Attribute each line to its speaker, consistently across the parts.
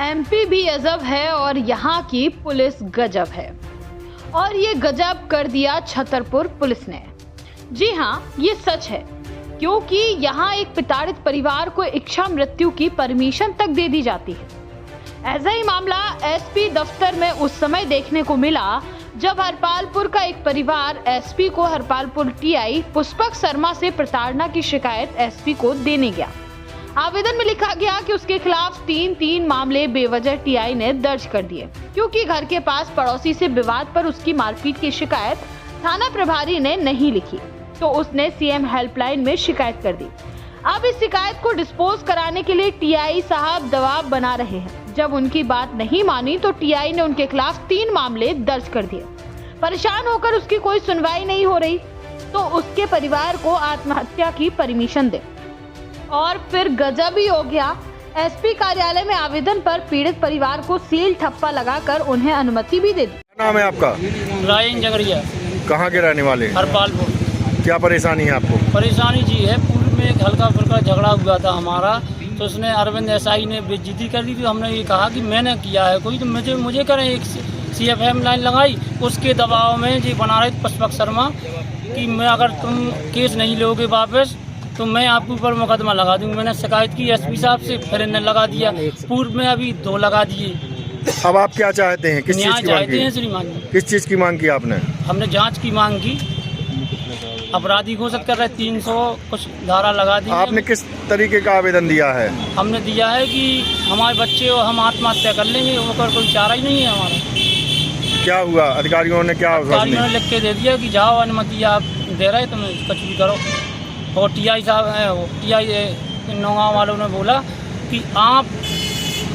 Speaker 1: MP भी अजब है और यहाँ की पुलिस गजब है। और ये गजब कर दिया छतरपुर पुलिस ने। जी हाँ, ये सच है, क्योंकि यहाँ एक प्रताड़ित परिवार को इच्छा मृत्यु की परमिशन तक दे दी जाती है। ऐसा ही मामला एसपी दफ्तर में उस समय देखने को मिला जब हरपालपुर का एक परिवार एसपी को हरपालपुर टीआई पुष्पक शर्मा से प्रताड़ना की शिकायत एसपी को देने गया। आवेदन में लिखा गया कि उसके खिलाफ तीन मामले बेवजह टीआई ने दर्ज कर दिए, क्योंकि घर के पास पड़ोसी से विवाद पर उसकी मारपीट की शिकायत थाना प्रभारी ने नहीं लिखी, तो उसने सीएम हेल्पलाइन में शिकायत कर दी। अब इस शिकायत को डिस्पोज कराने के लिए टीआई साहब दबाव बना रहे हैं। जब उनकी बात नहीं मानी तो टीआई ने उनके खिलाफ 3 मामले दर्ज कर दिए। परेशान होकर उसकी कोई सुनवाई नहीं हो रही तो उसके परिवार को आत्महत्या की परमिशन दे। और फिर गजब ही हो गया, एसपी कार्यालय में आवेदन पर पीड़ित परिवार को सील ठप्पा लगाकर उन्हें अनुमति भी दे दी।
Speaker 2: क्या नाम है आपका?
Speaker 3: रायन जगड़िया।
Speaker 2: कहाँ के रहने वाले?
Speaker 3: हरपालपुर।
Speaker 2: क्या परेशानी है आपको?
Speaker 3: परेशानी जी है, पूर्व में एक हल्का फुल्का झगड़ा हुआ था हमारा, तो उसने अरविंद एसआई ने बेइज्जती कर दी थी। हमने ये कहा कि मैंने किया है कोई, तो मुझे करें। एक सीएफएम लाइन लगाई, उसके दबाव में जी बना रहे पुष्पक शर्मा कि मैं अगर तुम केस नहीं लोगे वापस तो मैं आपके ऊपर मुकदमा लगा दूंगी। मैंने शिकायत की एसपी साहब से, फिर इन्हें लगा दिया। पूर्व में अभी 2 लगा दिए।
Speaker 2: अब आप क्या चाहते हैं? किस चीज की मांग
Speaker 3: चाहते हैं
Speaker 2: की?
Speaker 3: श्रीमान जी?
Speaker 2: किस चीज की मांग की आपने?
Speaker 3: हमने जांच की मांग की। अपराधी घोषित कर रहे 300 कुछ धारा लगा दी।
Speaker 2: आपने किस तरीके का आवेदन दिया है?
Speaker 3: हमने दिया है कि हमारे बच्चे और हम आत्महत्या कर लेंगे, और कोई चारा ही नहीं है हमारा।
Speaker 2: क्या हुआ? अधिकारियों ने क्या
Speaker 3: अधिकारियों ने लिख के दे दिया कि जाओ, अनुमति आप दे रहे तुम कुछ भी करो। और टीआई साहब, टीआई नौगांव वालों ने बोला कि आप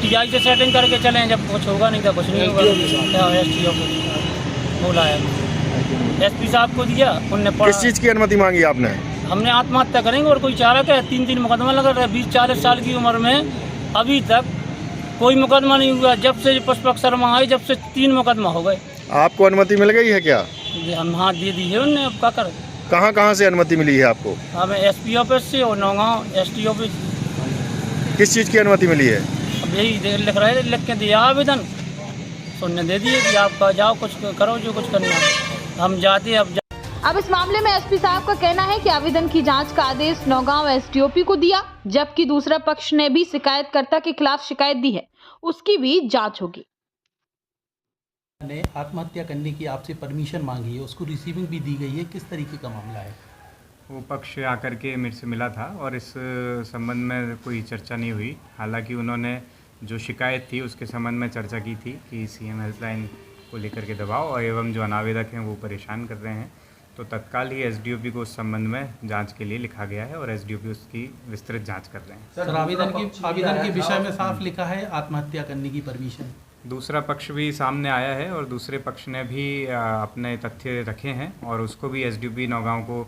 Speaker 3: टीआई से सेटिंग करके चलें, जब कुछ होगा नहीं तो कुछ नहीं होगा। एसटीओ को बोला है, एसपी साहब को दिया, उनने
Speaker 2: किस चीज की अनुमति मांगी आपने?
Speaker 3: हमने आत्महत्या करेंगे और कोई चारा क्या? 3 मुकदमा लगा रहा है। 20-40 साल की उम्र में अभी तक कोई मुकदमा नहीं हुआ। जब से पुष्पक शर्मा आए, जब से 3 मुकदमा हो गए।
Speaker 2: आपको अनुमति मिल गई है क्या?
Speaker 3: हम हाँ दे दी है उनने। अब क्या कर?
Speaker 2: कहाँ से अनुमति मिली है आपको?
Speaker 3: हमें एसपी ऑफिस से और नौगांव एसटी ऑफिस।
Speaker 2: किस चीज की अनुमति मिली है?
Speaker 3: अब यही लिख रहे थे, लिख के दिया आवेदन, तो उन्होंने दे दिए कि आप जाओ कुछ करो जो कुछ करना है। हम जाते
Speaker 1: अब इस मामले में एसपी साहब का कहना है कि आवेदन की जांच का आदेश नौगांव एसडीओपी को दिया, जबकि दूसरा पक्ष ने भी शिकायतकर्ता के खिलाफ शिकायत दी है, उसकी भी जांच होगी।
Speaker 4: ने आत्महत्या करने की आपसे परमिशन मांगी है, उसको रिसीविंग भी दी गई है, किस तरीके का मामला है?
Speaker 5: वो पक्ष आकर के मेरे से मिला था और इस संबंध में कोई चर्चा नहीं हुई। हालांकि उन्होंने जो शिकायत थी उसके संबंध में चर्चा की थी कि सीएम हेल्पलाइन को लेकर के दबाव और एवं जो अनावेदक हैं वो परेशान कर रहे हैं, तो तत्काल ही एसडीओपी को उस संबंध में जांच के लिए लिखा गया है और एसडीओपी उसकी विस्तृत जांच कर रहे हैं।
Speaker 4: सर, आवेदन के विषय में साफ लिखा है आत्महत्या करने की परमिशन।
Speaker 5: दूसरा पक्ष भी सामने आया है और दूसरे पक्ष ने भी अपने तथ्य रखे हैं और उसको भी एसडीओपी नौगांव को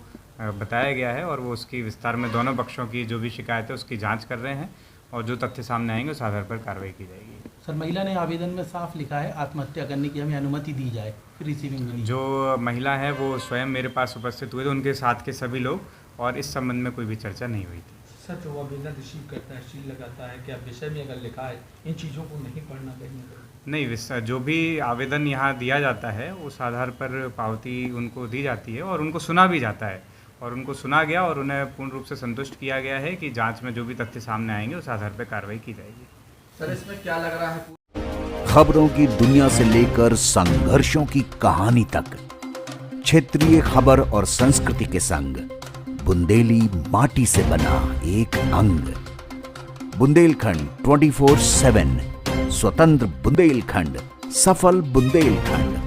Speaker 5: बताया गया है और वो उसकी विस्तार में दोनों पक्षों की जो भी शिकायत है उसकी जांच कर रहे हैं और जो तथ्य सामने आएंगे उस आधार पर कार्रवाई की जाएगी।
Speaker 4: सर, महिला ने आवेदन में साफ लिखा है आत्महत्या करने की हमें अनुमति दी जाए, फिर रिसीविंग मिली।
Speaker 5: जो महिला है वो स्वयं मेरे पास उपस्थित हुए थे, उनके साथ के सभी लोग, और इस संबंध में कोई भी चर्चा नहीं हुई थी।
Speaker 6: सर, जो आवेदन रिसीव करता है, सील लगाता है, क्या विषय में अगर लिखा है इन चीज़ों को नहीं पढ़ना कहीं?
Speaker 5: नहीं, जो भी आवेदन यहाँ दिया जाता है उस आधार पर पावती उनको दी जाती है और उनको सुना भी जाता है और उनको सुना गया और उन्हें पूर्ण रूप से संतुष्ट किया गया है कि जांच में जो भी तथ्य सामने आएंगे उस आधार पर कार्रवाई की जाएगी।
Speaker 6: सर, इसमें क्या लग रहा है?
Speaker 7: खबरों की दुनिया से लेकर संघर्षों की कहानी तक, क्षेत्रीय खबर और संस्कृति के संग बुंदेली माटी से बना एक अंग। बुंदेलखंड 24/7, स्वतंत्र बुंदेलखंड, सफल बुंदेलखंड।